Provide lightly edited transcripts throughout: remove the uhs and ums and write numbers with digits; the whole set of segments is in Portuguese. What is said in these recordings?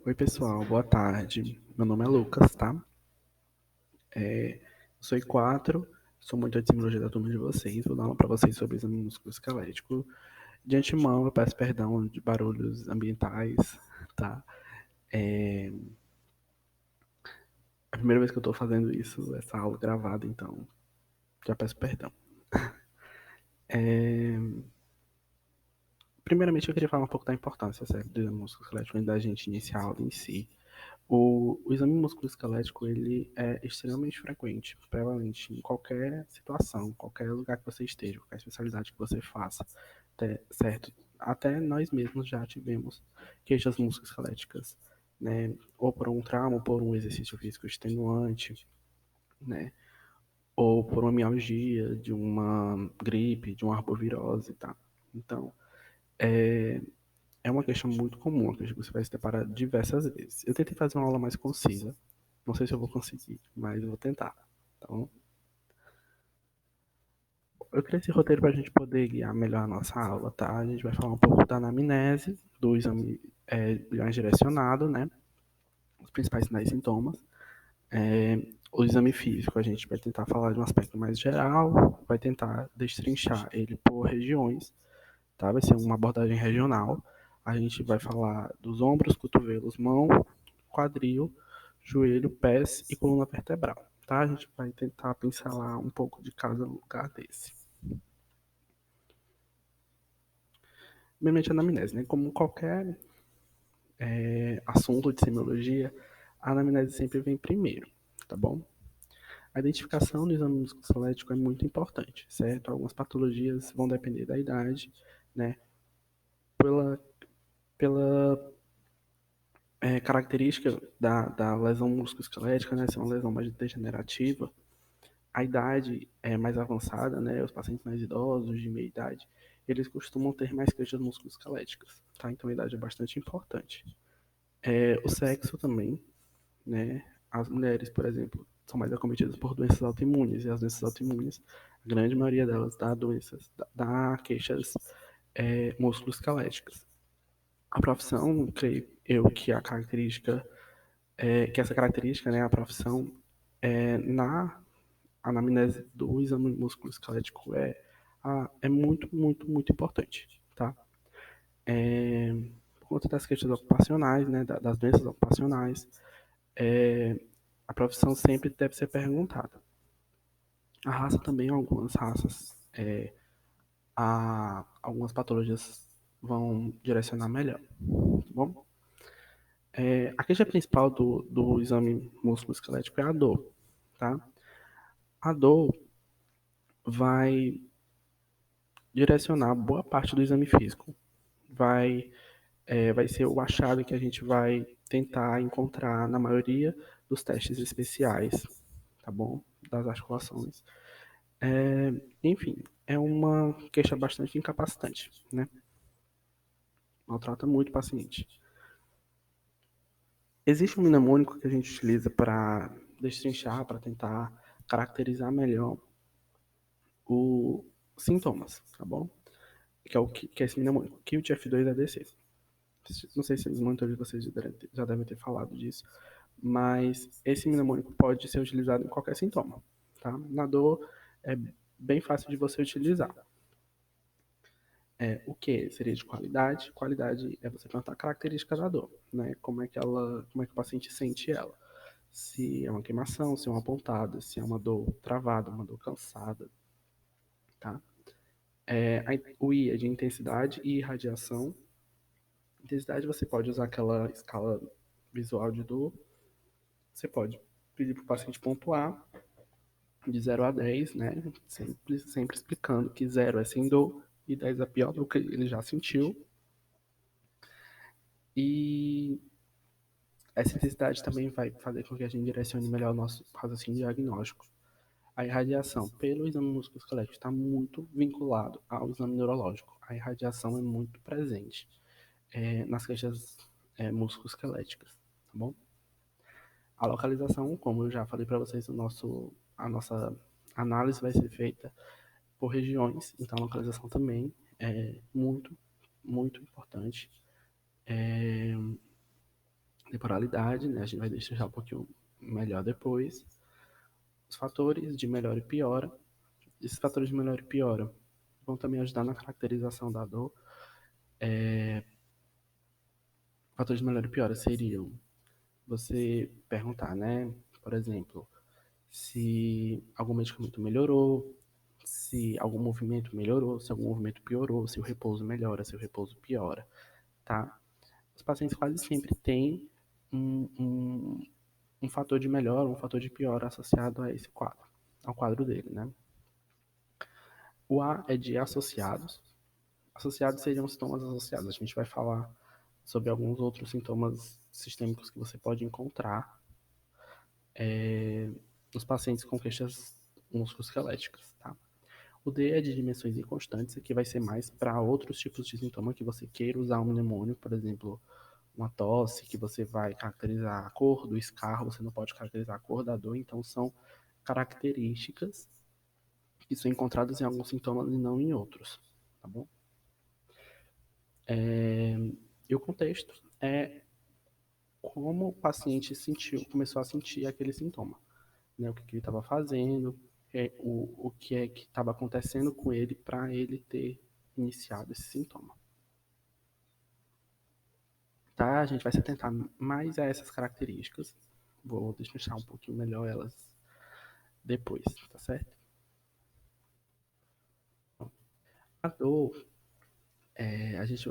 Oi, pessoal, boa tarde. Meu nome é Lucas, tá? Eu sou I4, sou monitor de semiologia da turma de vocês. Vou dar uma para vocês sobre exame musculoesquelético. De antemão, eu peço perdão de barulhos ambientais, tá? É a primeira vez que eu tô fazendo isso, essa aula gravada, então já peço perdão. Primeiramente, eu queria falar um pouco da importância, certo, do exame musculoesquelético antes da gente iniciar a aula em si. O exame musculoesquelético ele é extremamente frequente, prevalente em qualquer situação, qualquer lugar que você esteja, qualquer especialidade que você faça, certo? Até nós mesmos já tivemos queixas musculoesqueléticas, né? Ou por um trauma, ou por um exercício físico extenuante, né? Ou por uma mialgia, de uma gripe, de uma arbovirose, tá? Então, é uma questão muito comum, uma questão que você vai se deparar diversas vezes. Eu tentei fazer uma aula mais concisa, não sei se eu vou conseguir, mas eu vou tentar. Então, eu criei esse roteiro para a gente poder guiar melhor a nossa aula, tá? A gente vai falar um pouco da anamnese, do exame mais direcionado, né? Os principais sinais e sintomas. O exame físico, a gente vai tentar falar de um aspecto mais geral, vai tentar destrinchar ele por regiões, tá? Vai ser uma abordagem regional. A gente vai falar dos ombros, cotovelos, mão, quadril, joelho, pés e coluna vertebral, tá? A gente vai tentar pincelar um pouco de cada lugar desse. Primeiramente, a anamnese, né? Como qualquer assunto de semiologia, a anamnese sempre vem primeiro, tá bom? A identificação do exame musculoesquelético é muito importante, certo? Algumas patologias vão depender da idade, né? Pela característica da lesão musculoesquelética, né? Ser uma lesão mais degenerativa, a idade é mais avançada, né? Os pacientes mais idosos, de meia idade, eles costumam ter mais queixas musculoesqueléticas, tá? Então a idade é bastante importante. O sexo também, né? As mulheres, por exemplo, são mais acometidas por doenças autoimunes, e as doenças autoimunes, a grande maioria delas dá queixas musculoesqueléticas. A profissão, creio eu que a característica, que essa característica, né, a profissão, na anamnese do exame musculoesquelético é muito, muito, muito importante, tá? Por conta das questões ocupacionais, né, das doenças ocupacionais, a profissão sempre deve ser perguntada. A raça também, algumas raças, algumas patologias vão direcionar melhor, tá bom? A queixa principal do exame musculoesquelético é a dor, tá? A dor vai direcionar boa parte do exame físico. Vai ser o achado que a gente vai tentar encontrar na maioria dos testes especiais, tá bom? Das articulações. Enfim, é uma queixa bastante incapacitante, né? Maltrata muito o paciente. Existe um mnemônico que a gente utiliza para destrinchar, para tentar caracterizar melhor os sintomas, tá bom? Que é esse mnemônico, QT F2ADC. Não sei se os monitores de vocês já devem ter falado disso, mas esse mnemônico pode ser utilizado em qualquer sintoma, tá? Na dor é bem fácil de você utilizar. O que seria de qualidade? Qualidade é você perguntar a característica da dor, né? Como é que o paciente sente ela? Se é uma queimação, se é uma pontada, se é uma dor travada, uma dor cansada, tá? O I é de intensidade e irradiação. Intensidade você pode usar aquela escala visual de dor. Você pode pedir para o paciente pontuar de 0 a 10, né? Sempre explicando que 0 é sem dor e 10 é pior do que ele já sentiu. E essa intensidade também vai fazer com que a gente direcione melhor o nosso raciocínio diagnóstico. A irradiação pelo exame musculoesquelético está muito vinculado ao exame neurológico. A irradiação é muito presente nas queixas musculoesqueléticas, tá bom? A localização, como eu já falei para vocês, a nossa análise vai ser feita por regiões, então a localização também é muito, muito importante. Temporalidade, né? A gente vai deixar um pouquinho melhor depois. Os fatores de melhora e piora. Esses fatores de melhora e piora vão também ajudar na caracterização da dor. Fatores de melhora e piora seriam você perguntar, né? Por exemplo, se algum medicamento melhorou, se algum movimento melhorou, se algum movimento piorou, se o repouso melhora, se o repouso piora, tá? Os pacientes quase sempre têm um, um, um fator de melhora, um fator de piora associado a esse quadro, ao quadro dele, né? O A é de associados. Associados seriam sintomas associados. A gente vai falar sobre alguns outros sintomas sistêmicos que você pode encontrar nos pacientes com queixas musculoesqueléticas, tá? O D é de dimensões inconstantes, aqui vai ser mais para outros tipos de sintoma que você queira usar um mnemônio, por exemplo, uma tosse, que você vai caracterizar a cor do escarro, você não pode caracterizar a cor da dor, então são características que são encontradas em alguns sintomas e não em outros, tá bom? E o contexto é como o paciente sentiu, começou a sentir aquele sintoma, né? O que, que ele estava fazendo, o que é que estava acontecendo com ele para ele ter iniciado esse sintoma. Tá? A gente vai se atentar mais a essas características. Vou deixar um pouquinho melhor elas depois, tá certo? A dor, a gente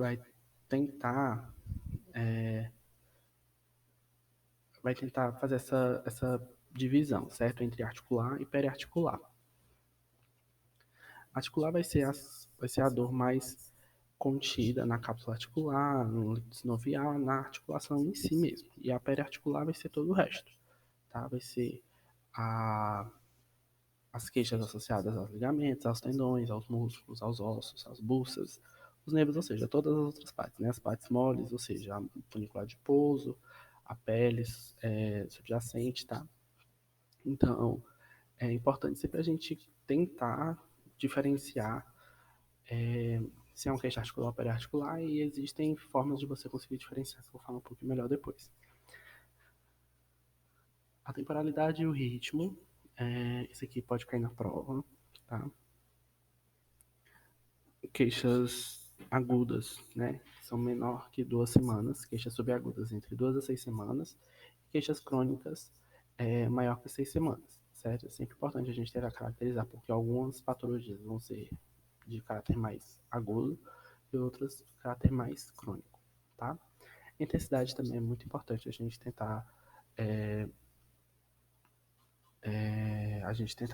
tentar vai tentar fazer essa divisão, certo? Entre articular e periarticular. Articular vai ser a dor mais contida na cápsula articular, no líquido sinovial, na articulação em si mesmo. E a periarticular vai ser todo o resto, tá? Vai ser a, as queixas associadas aos ligamentos, aos tendões, aos músculos, aos ossos, às buças, os nervos, ou seja, todas as outras partes, né? As partes moles, ou seja, o funicular adiposo, a pele subjacente, tá? Então, é importante sempre a gente tentar diferenciar se é um queixo articular ou periarticular e existem formas de você conseguir diferenciar, que eu vou falar um pouquinho melhor depois. A temporalidade e o ritmo, esse aqui pode cair na prova, tá? Queixas agudas, né? São menor que 2 semanas, queixas subagudas entre 2 a 6 semanas, queixas crônicas maior que 6 semanas, certo? É sempre importante a gente ter a caracterizar, porque algumas patologias vão ser de caráter mais agudo e outras de caráter mais crônico, tá? Intensidade também é muito importante a gente tentar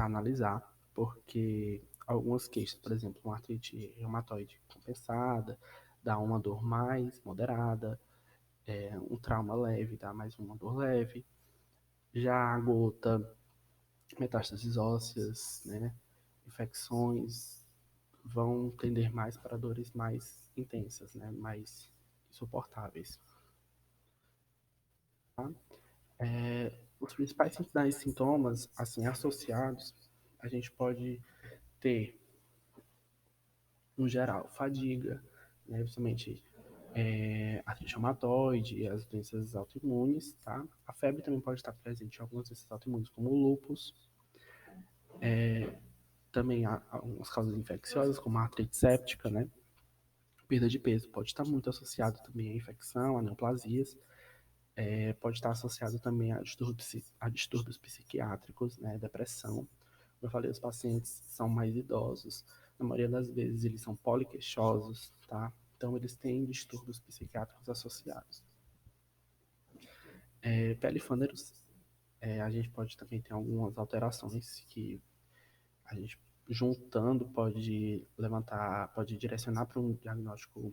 analisar, porque algumas queixas, por exemplo, uma artrite reumatoide compensada, dá uma dor mais moderada, um trauma leve dá mais uma dor leve, já a gota, metástases ósseas, né, infecções, vão tender mais para dores mais intensas, né, mais insuportáveis. Tá? Os principais sinais e sintomas assim associados, a gente pode ter no geral, fadiga, né, principalmente artrite reumatoide e as doenças autoimunes, tá? A febre também pode estar presente em algumas doenças autoimunes, como o lúpus. Também há algumas causas infecciosas, como a artrite séptica, né? Perda de peso pode estar muito associado também à infecção, a neoplasias. Pode estar associado também a distúrbios psiquiátricos, né? Depressão. Como eu falei, os pacientes são mais idosos. Na maioria das vezes, eles são poliqueixosos, tá? Então, eles têm distúrbios psiquiátricos associados. Pelifâneros, a gente pode também ter algumas alterações que a gente, juntando, pode direcionar para um diagnóstico,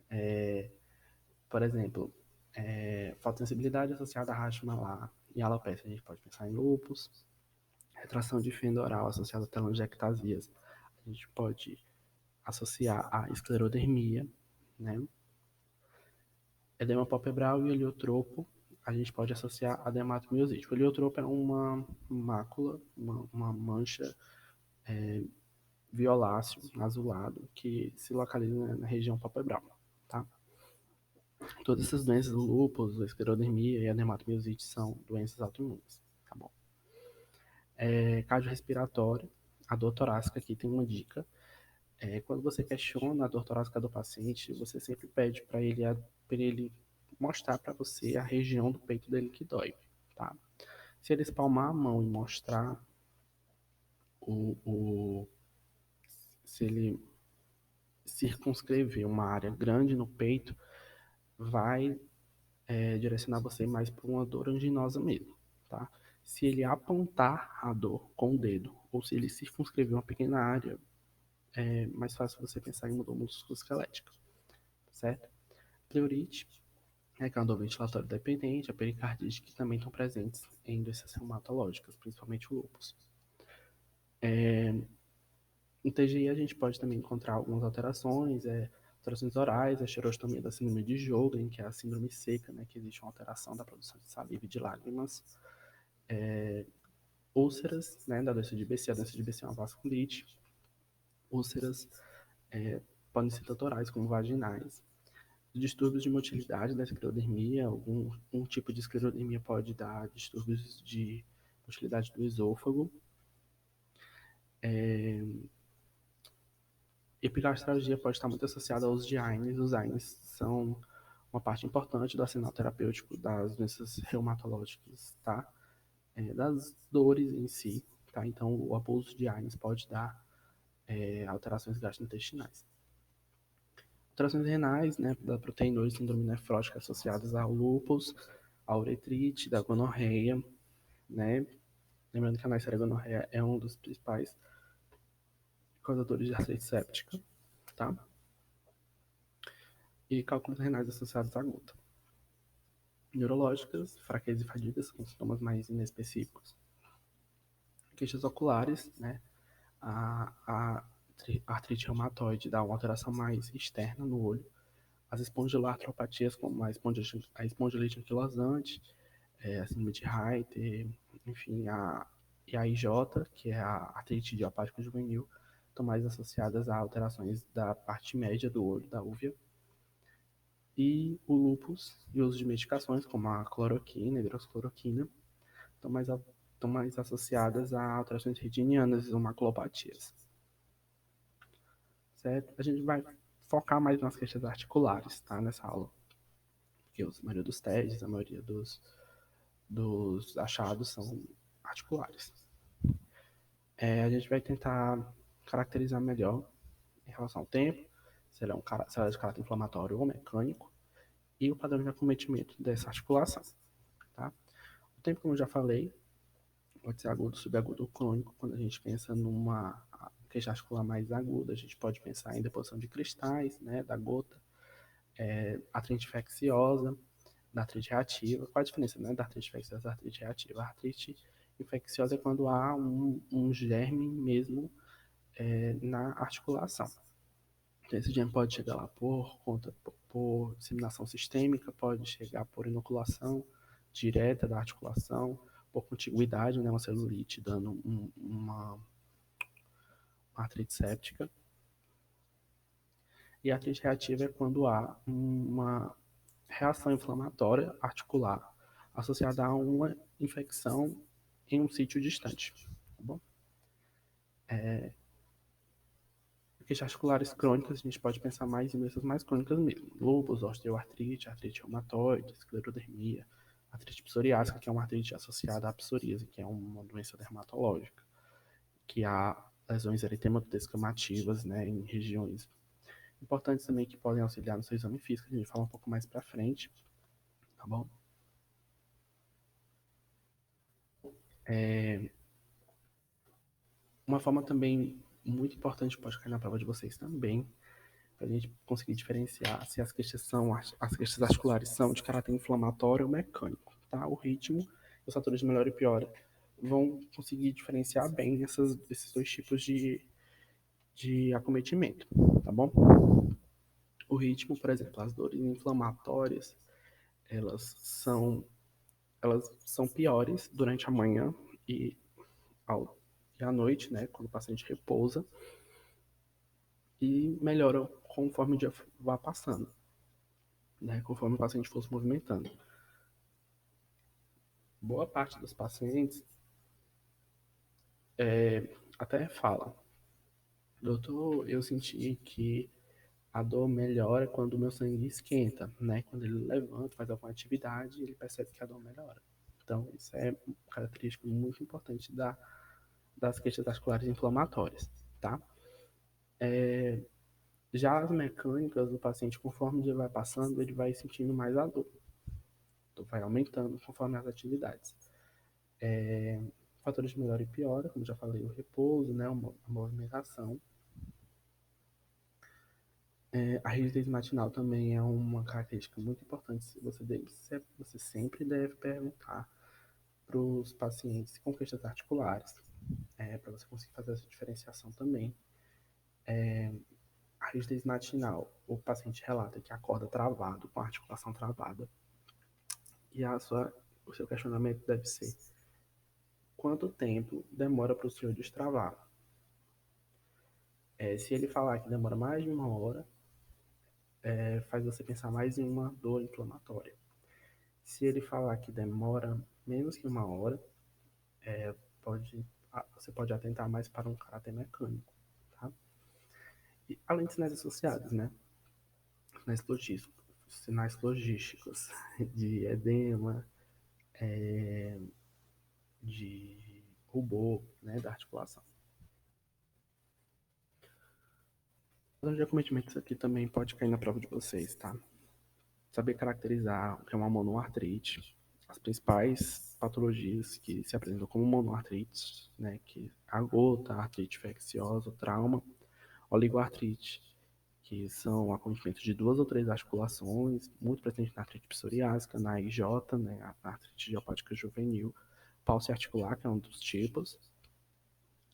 é, por exemplo, fotossensibilidade associada a racha malar e alopecia. A gente pode pensar em lúpus, retração de fenda oral associada a telangiectasias. A gente pode associar a esclerodermia, né? Edema palpebral e heliotropo, a gente pode associar a dermatomiosite. O heliotropo é uma mácula, uma mancha violáceo, azulado, que se localiza na região palpebral, tá? Todas essas doenças, o lúpus, a esclerodermia e a dermatomiosite são doenças autoimunes, tá bom? Cardiorrespiratório, a dor torácica aqui tem uma dica. Quando você questiona a dor torácica do paciente, você sempre pede para ele mostrar para você a região do peito dele que dói, tá? Se ele espalmar a mão e mostrar o, o se ele circunscrever uma área grande no peito, vai direcionar você mais para uma dor anginosa mesmo, tá? Se ele apontar a dor com o dedo, ou se ele circunscrever uma pequena área, é mais fácil você pensar em uma dor musculoesquelética, certo? Pleurite, que é uma dor ventilatória dependente, a pericardite, que também estão presentes em doenças reumatológicas, principalmente o lúpus. No TGI a gente pode também encontrar algumas alterações, alterações orais, a xerostomia da síndrome de Sjögren, que é a síndrome seca, né, que existe uma alteração da produção de saliva e de lágrimas, úlceras, né, da doença de BC, a doença de BC é uma vasculite, úlceras podem ser tanto orais como vaginais, distúrbios de motilidade da esclerodermia, algum um tipo de esclerodermia pode dar distúrbios de motilidade do esôfago, epigastralgia pode estar muito associada aos de AINES. Os AINES são uma parte importante do arsenal terapêutico das doenças reumatológicas, tá? Das dores em si, tá? Então, o abuso de AINES pode dar alterações gastrointestinais. Alterações renais, né, da proteinose, síndrome nefrótica associadas ao lúpus, à uretrite, da gonorreia, né? Lembrando que a Neisseria gonorreia é um dos principais causadores de artrite séptica, tá? E cálculos renais associados à gota. Neurológicas, fraqueza e fadiga são sintomas mais inespecíficos. Queixas oculares, né? A artrite reumatoide dá uma alteração mais externa no olho. As espondiloartropatias, como a espondilite anquilosante, a síndrome de Reiter, enfim, e a IJ, que é a artrite idiopática juvenil, estão mais associadas a alterações da parte média do olho, da úvea. E o lúpus e o uso de medicações, como a cloroquina, a hidroxicloroquina, estão mais associadas a alterações retinianas ou maculopatias. Certo? A gente vai focar mais nas questões articulares, tá? Nessa aula. Porque a maioria dos testes, a maioria dos achados são articulares. A gente vai tentar caracterizar melhor em relação ao tempo, se ela é de caráter inflamatório ou mecânico, e o padrão de acometimento dessa articulação. Tá? O tempo, como eu já falei, pode ser agudo, subagudo ou crônico. Quando a gente pensa numa queixa articular mais aguda, a gente pode pensar em deposição de cristais, né, da gota, artrite infecciosa, da artrite reativa. Qual a diferença, né, da artrite infecciosa e da artrite reativa? A artrite infecciosa é quando há um germe mesmo na articulação. Então, esse germe pode chegar lá por disseminação sistêmica, pode chegar por inoculação direta da articulação, por contiguidade, né, uma celulite dando uma artrite séptica. E a artrite reativa é quando há uma reação inflamatória articular associada a uma infecção em um sítio distante. Tá bom? Queixas articulares crônicas, a gente pode pensar mais em doenças mais crônicas mesmo. Lúpus, osteoartrite, artrite reumatoide, esclerodermia, artrite psoriásica, que é uma artrite associada à psoríase, que é uma doença dermatológica, que há lesões eritema-descamativas, né, em regiões importantes também que podem auxiliar no seu exame físico, a gente fala um pouco mais para frente, tá bom? Uma forma também muito importante, pode cair na prova de vocês também, para a gente conseguir diferenciar se as queixas articulares são de caráter inflamatório ou mecânico, tá? O ritmo e os fatores de melhora e piora vão conseguir diferenciar bem esses dois tipos de acometimento, tá bom? O ritmo, por exemplo, as dores inflamatórias, elas são, elas são piores durante a manhã e, e à noite, né, quando o paciente repousa, e melhoram conforme o dia vai passando. né, conforme o paciente for se movimentando. Boa parte dos pacientes até fala, doutor, eu senti que a dor melhora quando o meu sangue esquenta, né? Quando ele levanta, faz alguma atividade, ele percebe que a dor melhora. Então, isso é uma característica muito importante das queixas articulares inflamatórias, tá? Já as mecânicas do paciente, conforme o dia vai passando, ele vai sentindo mais a dor. Então, vai aumentando conforme as atividades. Fatores de melhora e piora, como já falei, o repouso, né? A movimentação. A rigidez matinal também é uma característica muito importante. Você sempre deve perguntar para os pacientes com queixas articulares, para você conseguir fazer essa diferenciação também. A rigidez matinal, o paciente relata que acorda travado, com a articulação travada, e o seu questionamento deve ser: quanto tempo demora para o senhor destravar? Se ele falar que demora mais de uma hora, faz você pensar mais em uma dor inflamatória. Se ele falar que demora menos que uma hora, pode, você pode atentar mais para um caráter mecânico, tá? E, além de sinais associados, né? Sinais logísticos de edema, de rubor, né, da articulação. Os acometimentos aqui também pode cair na prova de vocês, tá? Saber caracterizar o que é uma monoartrite, as principais patologias que se apresentam como monoartrite, né, que a gota, a artrite infecciosa, o trauma, oligoartrite, que são acometimentos de duas ou três articulações, muito presente na artrite psoriásica, na IJ, né, a artrite idiopática juvenil, pálsio articular, que é um dos tipos,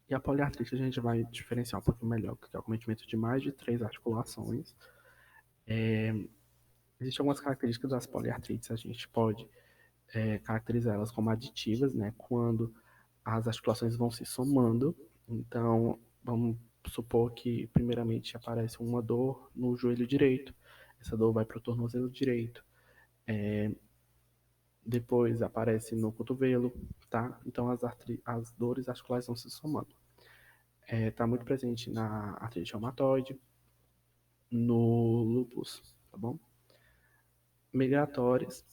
e a poliartrite a gente vai diferenciar um pouquinho melhor, porque é o acometimento de mais de três articulações. Existem algumas características das poliartrites, a gente pode caracterizar elas como aditivas, né, quando as articulações vão se somando. Então, vamos supor que, primeiramente, aparece uma dor no joelho direito, essa dor vai para o tornozelo direito, depois aparece no cotovelo, tá? Então, as dores articulares vão se somando. Está muito presente na artrite reumatoide, no lúpus, tá bom? Migratórias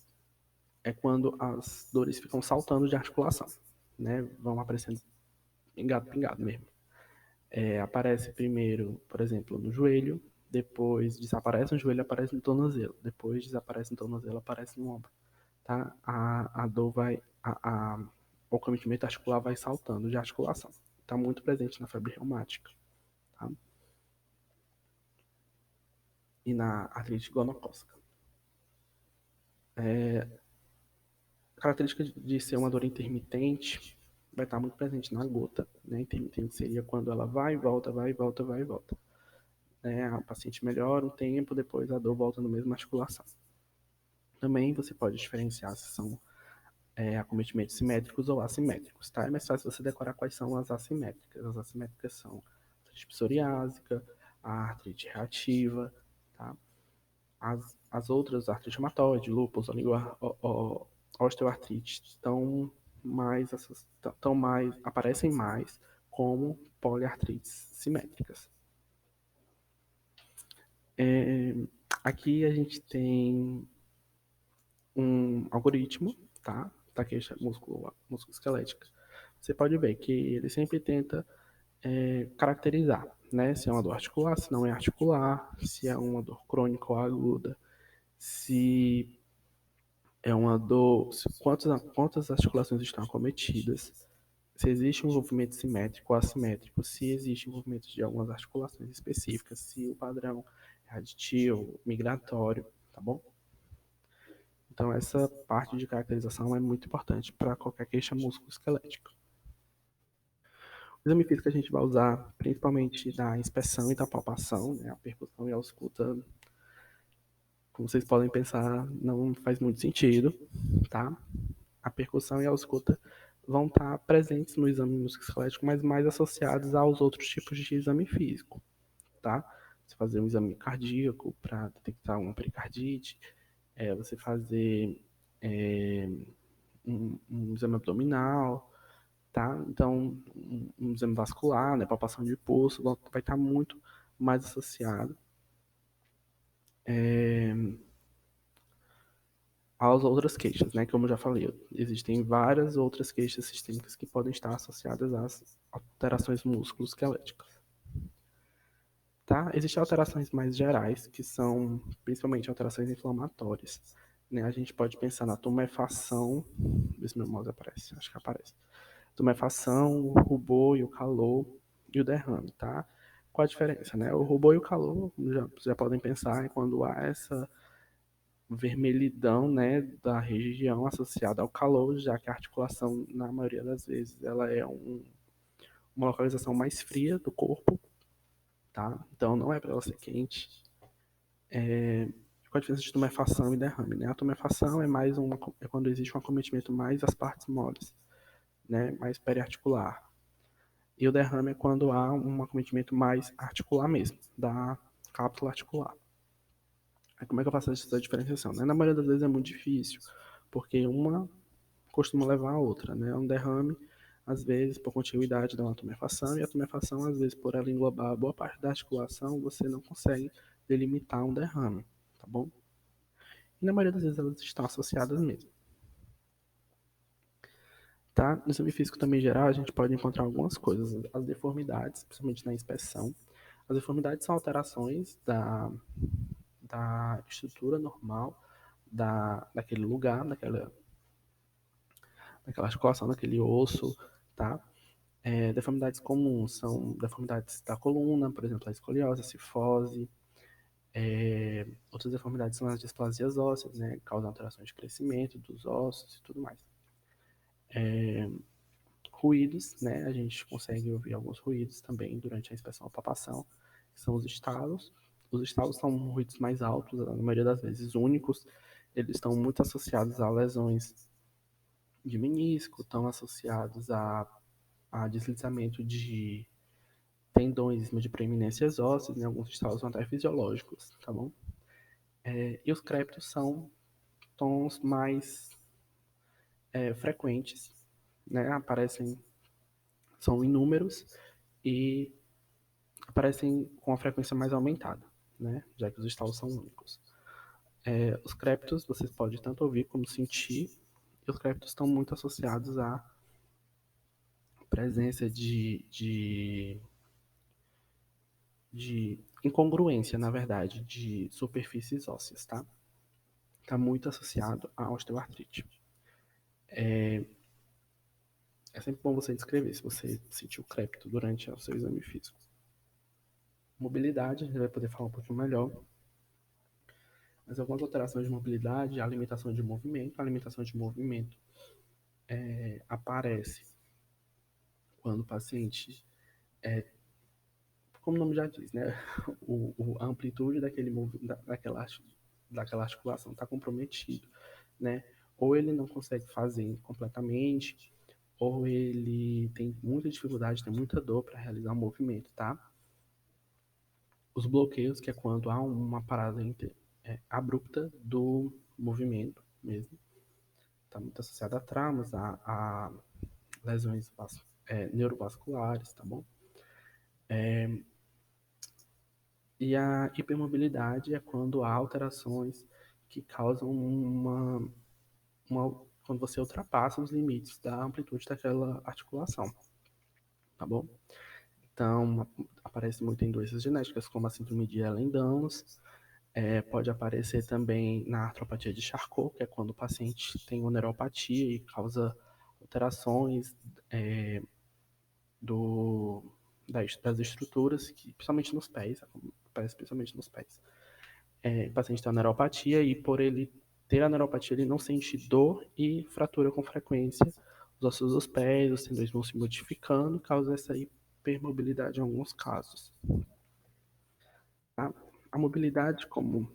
é quando as dores ficam saltando de articulação, né? Vão aparecendo pingado, pingado mesmo. Aparece primeiro, por exemplo, no joelho, depois desaparece no joelho, aparece no tornozelo, depois desaparece no tornozelo, aparece no ombro, tá? A dor vai, o cometimento articular vai saltando de articulação. Está muito presente na febre reumática, tá? E na artrite gonocócica. A característica de ser uma dor intermitente vai estar muito presente na gota, né? Intermitente seria quando ela vai e volta, vai e volta, vai e volta. A paciente melhora um tempo, depois a dor volta na mesma articulação. Também você pode diferenciar se são acometimentos simétricos ou assimétricos, tá? É mais fácil você decorar quais são as assimétricas. As assimétricas são a artrite psoriásica, a artrite reativa, tá? As outras, artrite reumatoide, lúpus, osteoartrite, aparecem mais como poliartrites simétricas. Aqui a gente tem um algoritmo, tá? Da queixa musculoesquelética. Você pode ver que ele sempre tenta caracterizar, né? Se é uma dor articular, se não é articular, se é uma dor crônica ou aguda, se é uma dor, quantas articulações estão acometidas, se existe um envolvimento simétrico ou assimétrico, se existe envolvimento de algumas articulações específicas, se o padrão é aditivo, migratório, tá bom? Então, essa parte de caracterização é muito importante para qualquer queixa musculoesquelética. O exame físico que a gente vai usar, principalmente da inspeção e da palpação, né, a percussão e a ausculta, como vocês podem pensar, não faz muito sentido, tá? A percussão e a ausculta vão estar presentes no exame musculoesquelético, mas mais associados aos outros tipos de exame físico, tá? Você fazer um exame cardíaco para detectar uma pericardite, você fazer é, um exame abdominal, tá? Então, um exame vascular, né, palpação de pulso, vai estar muito mais associado às outras queixas, né? Como eu já falei, existem várias outras queixas sistêmicas que podem estar associadas às alterações musculoesqueléticas, tá? Existem alterações mais gerais, que são principalmente alterações inflamatórias, né? A gente pode pensar na tumefação, vê se meu mouse aparece, acho que aparece. Tumefação, o rubor e o calor e o derrame, tá? Qual a diferença, né? O rubor e o calor, já podem pensar, é quando há essa vermelhidão, né, da região associada ao calor, já que a articulação, na maioria das vezes, ela é uma localização mais fria do corpo, tá? Então não é para ela ser quente. Qual a diferença de tumefação e derrame, né? A tumefação é quando existe um acometimento mais das partes moles, né, mais periarticular. E o derrame é quando há um acometimento mais articular mesmo, da cápsula articular. Aí como é que eu faço essa diferenciação? Né? Na maioria das vezes é muito difícil, porque uma costuma levar a outra, né? Um derrame, às vezes, por continuidade dá uma tumefação, e a tumefação, às vezes, por ela englobar boa parte da articulação, você não consegue delimitar um derrame, tá bom? E na maioria das vezes elas estão associadas mesmo. Tá? No exame físico também geral, a gente pode encontrar algumas coisas. As deformidades, principalmente na inspeção. As deformidades são alterações da estrutura normal daquele lugar, daquela articulação, daquele osso, tá? Deformidades comuns são deformidades da coluna, por exemplo, a escoliose, a cifose. Outras deformidades são as displasias ósseas, né? Causam alterações de crescimento dos ossos e tudo mais. Ruídos, né? A gente consegue ouvir alguns ruídos também durante a inspeção ou palpação, que são os estalos. Os estalos são ruídos mais altos, na maioria das vezes únicos. Eles estão muito associados a lesões de menisco, estão associados a deslizamento de tendões de preeminências ósseas, né? Alguns estalos são até fisiológicos, tá bom? E os crépitos são tons mais frequentes, né? São inúmeros e aparecem com a frequência mais aumentada, né? Já que os estalos são únicos. Os crépitos vocês podem tanto ouvir como sentir, e os crépitos estão muito associados à presença de incongruência, na verdade, de superfícies ósseas, tá? Está muito associado à osteoartrite. É sempre bom você descrever se você sentiu crépito durante o seu exame físico. Mobilidade, a gente vai poder falar um pouquinho melhor. Mas algumas alterações de mobilidade, a limitação de movimento. A limitação de movimento aparece quando o paciente, como o nome já diz, né? A amplitude daquela articulação está comprometido, né? Ou ele não consegue fazer completamente, ou ele tem muita dificuldade, tem muita dor para realizar o movimento, tá? Os bloqueios, que é quando há uma parada abrupta do movimento mesmo, está muito associado a traumas, a lesões neurovasculares, tá bom? E a hipermobilidade é quando há alterações que causam quando você ultrapassa os limites da amplitude daquela articulação, tá bom? Então, aparece muito em doenças genéticas, como a síndrome de Ehlers-Danlos. Pode aparecer também na artropatia de Charcot, que é quando o paciente tem uma neuropatia e causa alterações é, do, das estruturas, principalmente nos pés, aparece principalmente nos pés. O paciente tem uma neuropatia e por ele ter a neuropatia, ele não sente dor e fratura com frequência. Os ossos dos pés, os tendões vão se modificando, causa essa hipermobilidade em alguns casos. Tá? A mobilidade, como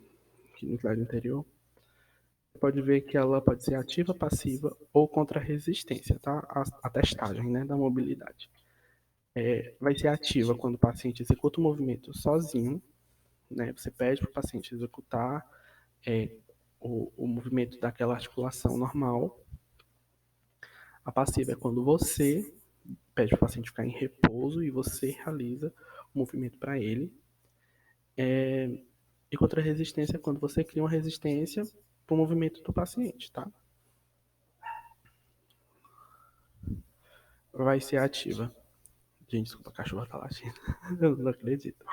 no slide anterior, você pode ver que ela pode ser ativa, passiva ou contra resistência, tá? A testagem, né, da mobilidade. Vai ser ativa quando o paciente executa o movimento sozinho, né? Você pede para o paciente executar o movimento daquela articulação normal. A passiva é quando você pede para o paciente ficar em repouso e você realiza o movimento para ele. E contra-resistência é quando você cria uma resistência para o movimento do paciente, tá? Vai ser ativa. Gente, desculpa, a cachorra tá latindo. Eu não acredito.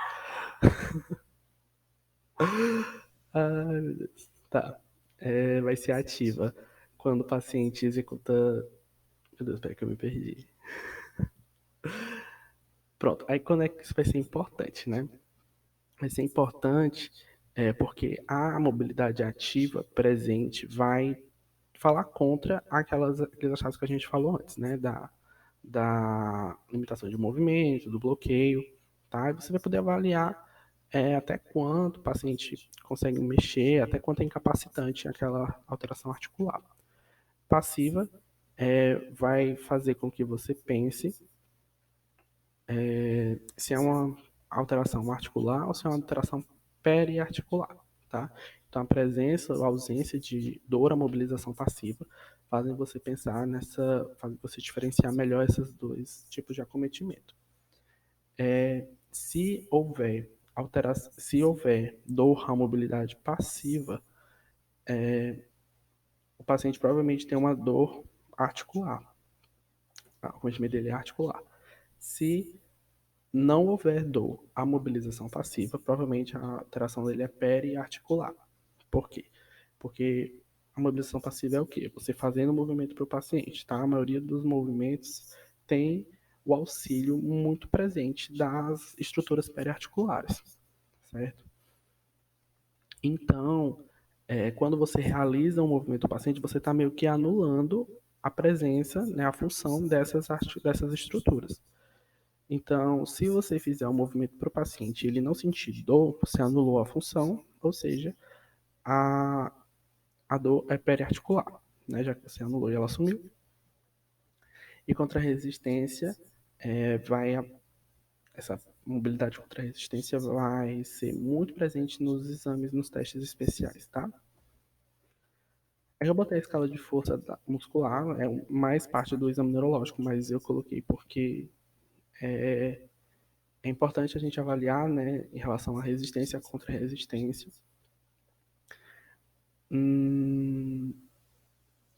Ai, meu Deus. Tá. Vai ser ativa quando o paciente executa. Meu Deus, peraí que eu me perdi. Pronto. Aí quando é que isso vai ser importante, né? Vai ser importante porque a mobilidade ativa presente vai falar contra aqueles achados que a gente falou antes, né? Da limitação de movimento, do bloqueio, tá? E você vai poder avaliar até quanto o paciente consegue mexer, até quanto é incapacitante aquela alteração articular. Passiva vai fazer com que você pense se é uma alteração articular ou se é uma alteração periarticular, tá? Então, a presença ou ausência de dor à mobilização passiva fazem você pensar fazem você diferenciar melhor esses dois tipos de acometimento. Se houver dor à mobilidade passiva, o paciente provavelmente tem uma dor articular. O acometimento dele é articular. Se não houver dor à mobilização passiva, provavelmente a alteração dele é periarticular. Por quê? Porque a mobilização passiva é o quê? Você fazendo o movimento para o paciente, tá? A maioria dos movimentos tem o auxílio muito presente das estruturas periarticulares, certo? Então, quando você realiza um movimento do paciente, você está meio que anulando a presença, né, a função dessas estruturas. Então, se você fizer um movimento para o paciente e ele não sentir dor, você anulou a função, ou seja, a, a dor é periarticular, né? Já que você anulou e ela sumiu. E contra a resistência, essa mobilidade contra a resistência vai ser muito presente nos exames, nos testes especiais, tá? Eu botei a escala de força muscular, é mais parte do exame neurológico, mas eu coloquei porque é importante a gente avaliar, né, em relação à resistência contra resistência.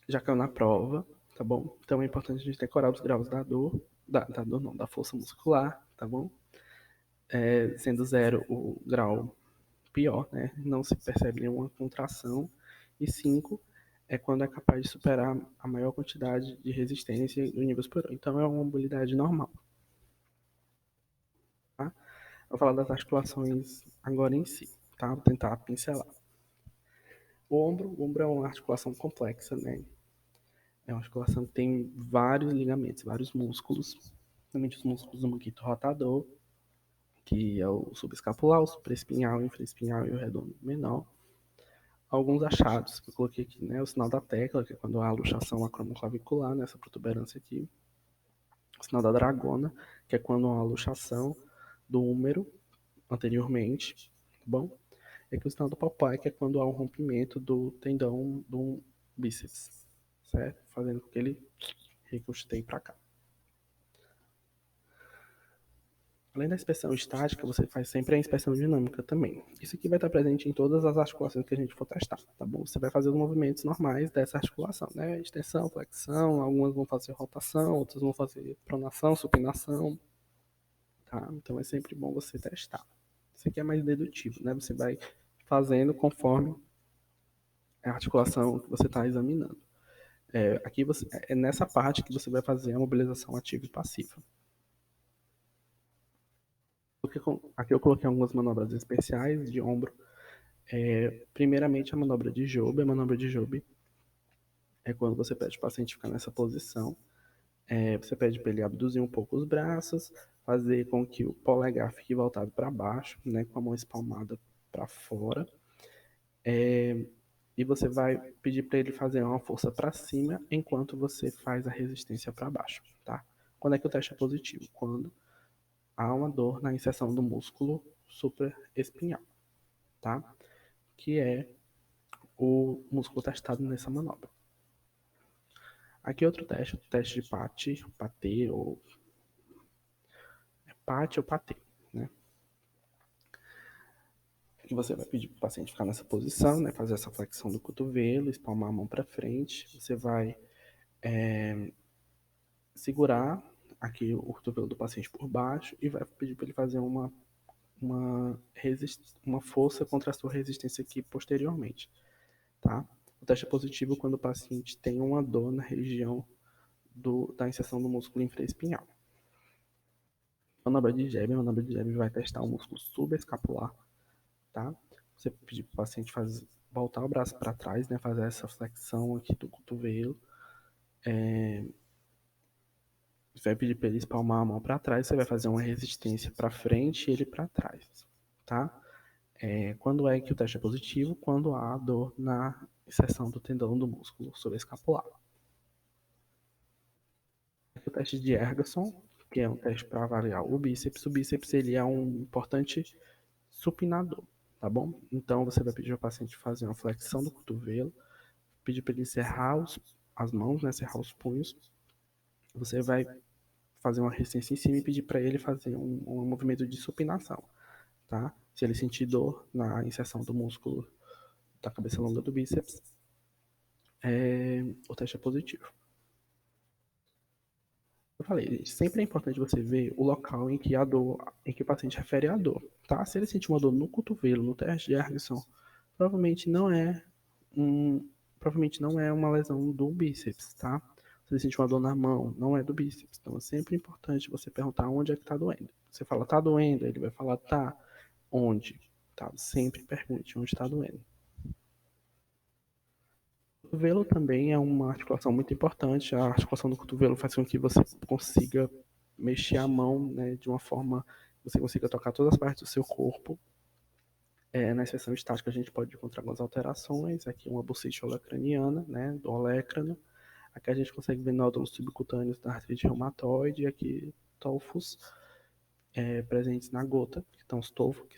Já caiu na prova, tá bom? Então é importante a gente decorar os graus da dor, da dor não, da força muscular, tá bom? Sendo 0 o grau pior, né? Não se percebe nenhuma contração. E 5 é quando é capaz de superar a maior quantidade de resistência do nível superior. Então é uma mobilidade normal, tá? Vou falar das articulações agora em si, tá? Vou tentar pincelar. O ombro é uma articulação complexa, né? É uma articulação que tem vários ligamentos, vários músculos, principalmente os músculos do manguito rotador, que é o subescapular, o supraespinhal, o infraespinhal e o redondo menor. Alguns achados que eu coloquei aqui, né? O sinal da tecla, que é quando há a luxação acromoclavicular, nessa protuberância aqui. O sinal da dragona, que é quando há a luxação do húmero anteriormente, tá bom? E aqui o sinal do papai, que é quando há um rompimento do tendão do bíceps, certo? Fazendo com que ele recusteie para cá. Além da inspeção estática, você faz sempre a inspeção dinâmica também. Isso aqui vai estar presente em todas as articulações que a gente for testar, tá bom? Você vai fazer os movimentos normais dessa articulação, né? Extensão, flexão, algumas vão fazer rotação, outras vão fazer pronação, supinação, tá? Então é sempre bom você testar. Isso aqui é mais dedutivo, né? Você vai fazendo conforme a articulação que você está examinando. Aqui é nessa parte que você vai fazer a mobilização ativa e passiva. Aqui eu coloquei algumas manobras especiais de ombro. Primeiramente, a manobra de Jobe. A manobra de Jobe é quando você pede para o paciente ficar nessa posição. Você pede para ele abduzir um pouco os braços, fazer com que o polegar fique voltado para baixo, né, com a mão espalmada para fora. E você vai pedir para ele fazer uma força para cima enquanto você faz a resistência para baixo, tá? Quando é que o teste é positivo? Quando há uma dor na inserção do músculo supraespinhal, tá? Que é o músculo testado nessa manobra. Aqui outro teste, o teste de patê ou pate ou patê, né? Que você vai pedir para o paciente ficar nessa posição, né? Fazer essa flexão do cotovelo, espalmar a mão para frente. Você vai segurar aqui o cotovelo do paciente por baixo e vai pedir para ele fazer uma força contra a sua resistência aqui posteriormente, tá? O teste é positivo quando o paciente tem uma dor na região da inserção do músculo infraespinhal. Manobra de Jeb vai testar o músculo subescapular, tá? Você pedir para o paciente voltar o braço para trás, né? Fazer essa flexão aqui do cotovelo. Você vai pedir para ele espalmar a mão para trás, você vai fazer uma resistência para frente e ele para trás, tá? Quando é que o teste é positivo? Quando há dor na inserção do tendão do músculo subescapular. Aqui o teste de Ergson, que é um teste para avaliar o bíceps. O bíceps ele é um importante supinador, tá bom? Então você vai pedir ao paciente fazer uma flexão do cotovelo, pedir para ele cerrar as mãos, né, cerrar os punhos. Você vai fazer uma resistência em cima e pedir para ele fazer um movimento de supinação, tá? Se ele sentir dor na inserção do músculo da cabeça longa do bíceps, o teste é positivo. Eu falei, sempre é importante você ver o local em que o paciente refere a dor, tá? Se ele sentir uma dor no cotovelo, no teste de Ergson, provavelmente não é um, provavelmente não é uma lesão do bíceps, tá? Se ele sentir uma dor na mão, não é do bíceps. Então é sempre importante você perguntar onde é que tá doendo. Você fala, tá doendo, ele vai falar, tá, onde? Tá? Sempre pergunte onde está doendo. O cotovelo também é uma articulação muito importante. A articulação do cotovelo faz com que você consiga mexer a mão, né, de uma forma que você consiga tocar todas as partes do seu corpo. Na inserção estática a gente pode encontrar algumas alterações. Aqui uma bucite olecraniana, né, do olecrano. Aqui a gente consegue ver nódulos subcutâneos da artrite reumatoide. E aqui tofos presentes na gota, que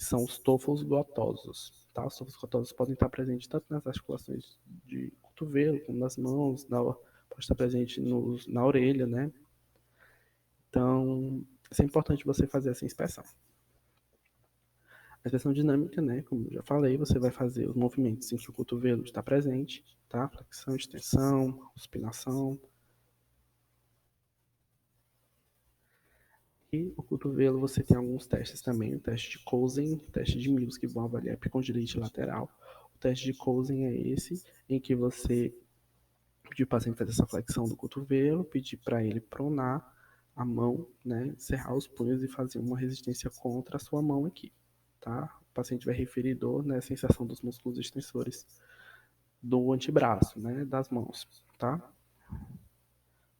são os tofos gotosos. Tá? Os tofos gotosos podem estar presentes tanto nas articulações de cotovelo, como nas mãos, pode estar presente na orelha, né? Então, é importante você fazer essa inspeção. A inspeção dinâmica, né? Como eu já falei, você vai fazer os movimentos em que o cotovelo está presente, tá? Flexão, extensão, supinação. E o cotovelo você tem alguns testes também, o teste de Cozen, o teste de Mills, que vão avaliar a epicondilite lateral. O teste de Cozen é esse, em que você pedir para o paciente fazer essa flexão do cotovelo, pedir para ele pronar a mão, né, cerrar os punhos e fazer uma resistência contra a sua mão aqui, tá? O paciente vai referir dor nessa inserção dos músculos extensores do antebraço, né, das mãos, tá?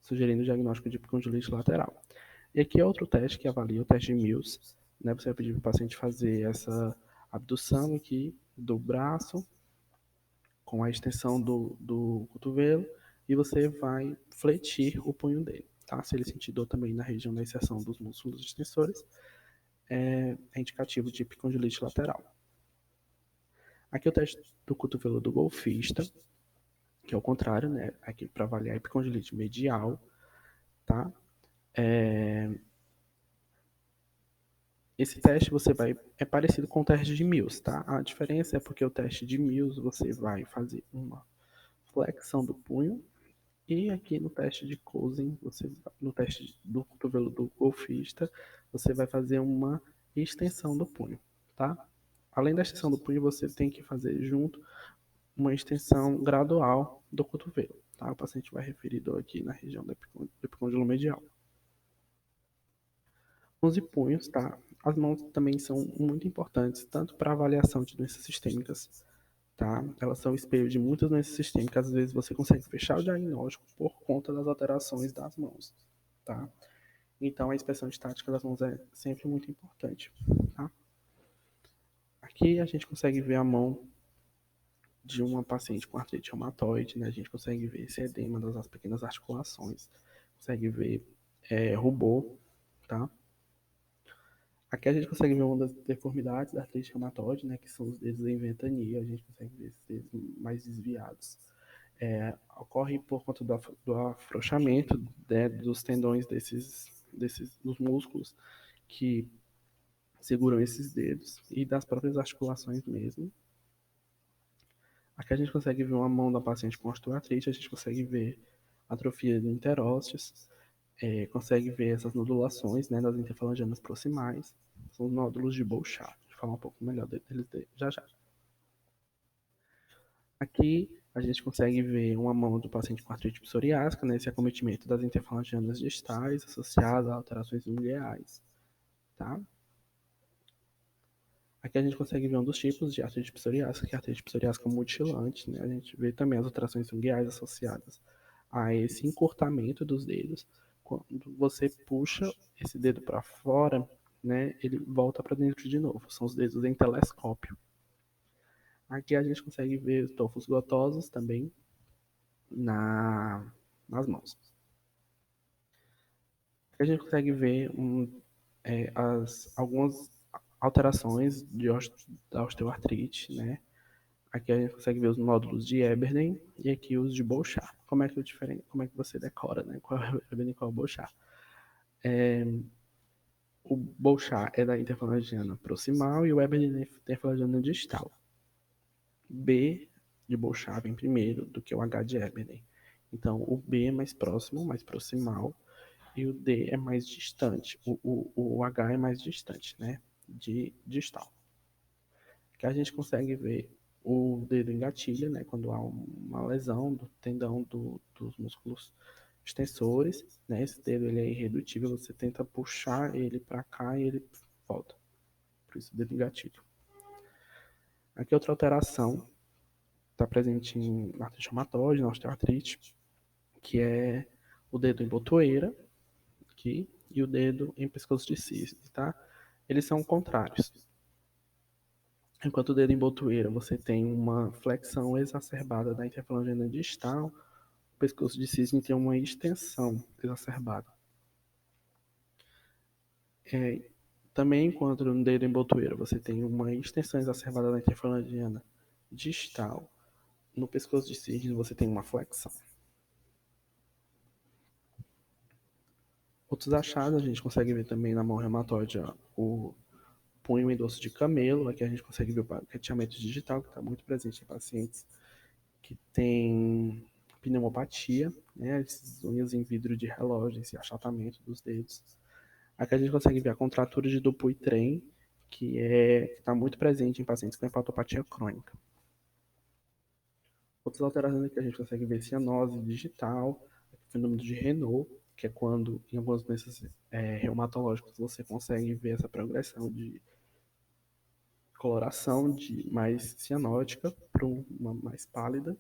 Sugerindo o diagnóstico de epicondilite lateral. E aqui é outro teste que avalia o teste de Mills, né? Você vai pedir para o paciente fazer essa abdução aqui do braço com a extensão do cotovelo e você vai fletir o punho dele, tá? Se ele sentir dor também na região da inserção dos músculos extensores, é indicativo de epicondilite lateral. Aqui é o teste do cotovelo do golfista, que é o contrário, né? Aqui para avaliar a epicondilite medial, tá? Esse teste é parecido com o teste de Mills, tá? A diferença é porque o teste de Mills você vai fazer uma flexão do punho e aqui no teste de Cozen, no teste do cotovelo do golfista, você vai fazer uma extensão do punho, tá? Além da extensão do punho, você tem que fazer junto uma extensão gradual do cotovelo, tá? O paciente vai referir dor aqui na região do epicôndilo medial. Mãos e punhos, tá? As mãos também são muito importantes, tanto para avaliação de doenças sistêmicas, tá? Elas são espelho de muitas doenças sistêmicas, às vezes você consegue fechar o diagnóstico por conta das alterações das mãos, tá? Então a inspeção estática das mãos é sempre muito importante, tá? Aqui a gente consegue ver a mão de uma paciente com artrite reumatoide, né? A gente consegue ver esse edema das pequenas articulações, consegue ver rubor, tá? Aqui a gente consegue ver uma das deformidades da artrite reumatoide, né, que são os dedos em ventania, a gente consegue ver esses dedos mais desviados. Ocorre por conta do afrouxamento, né, dos tendões dos músculos que seguram esses dedos e das próprias articulações mesmo. Aqui a gente consegue ver uma mão da paciente com osteoartrite, a gente consegue ver atrofia de interósseos, consegue ver essas nodulações, né, das interfalangianas proximais, são os nódulos de Bouchard. Vou falar um pouco melhor deles já já. Aqui a gente consegue ver uma mão do paciente com artrite psoriásica, né, esse acometimento das interfalangianas distais associado a alterações ungueais, tá? Aqui a gente consegue ver um dos tipos de artrite psoriásica, que é a artrite psoriásica mutilante, né? A gente vê também as alterações ungueais associadas a esse encurtamento dos dedos. Quando você puxa esse dedo para fora, né, ele volta para dentro de novo. São os dedos em telescópio. Aqui a gente consegue ver os tofos gotosos também nas mãos. Aqui a gente consegue ver algumas alterações da osteoartrite, né? Aqui a gente consegue ver os módulos de Eberden e aqui os de Bouchard. Como é que você decora, né? Qual é o Eberden e qual é o Bouchard? O Bouchard é da interfalangiana proximal e o Eberden é da interfalangiana distal. B de Bouchard vem primeiro do que o H de Eberden. Então, o B é mais próximo, mais proximal, e o D é mais distante. O H é mais distante, né? De distal. Que a gente consegue ver o dedo engatilha, né? Quando há uma lesão do tendão dos músculos extensores, né? Esse dedo ele é irredutível, você tenta puxar ele para cá e ele volta. Por isso o dedo engatilha. Aqui outra alteração está presente em artrite reumatoide, na osteoartrite, que é o dedo em botoeira aqui e o dedo em pescoço de cisne, tá? Eles são contrários. Enquanto o dedo em botoeira você tem uma flexão exacerbada da interfalangina distal, o pescoço de cisne tem uma extensão exacerbada. Também, enquanto no dedo em botoeira você tem uma extensão exacerbada da interfalangiana distal, no pescoço de cisne você tem uma flexão. Outros achados a gente consegue ver também na mão reumatoide o punho em dorso de camelo. Aqui a gente consegue ver o paqueteamento digital, que está muito presente em pacientes que têm pneumopatia, né, essas unhas em vidro de relógio, esse achatamento dos dedos. Aqui a gente consegue ver a contratura de Dupuytren, que está muito presente em pacientes com hepatopatia crônica. Outras alterações que a gente consegue ver cianose digital, fenômeno de Renault, que é quando em algumas doenças reumatológicas você consegue ver essa progressão de coloração de mais cianótica para uma mais pálida,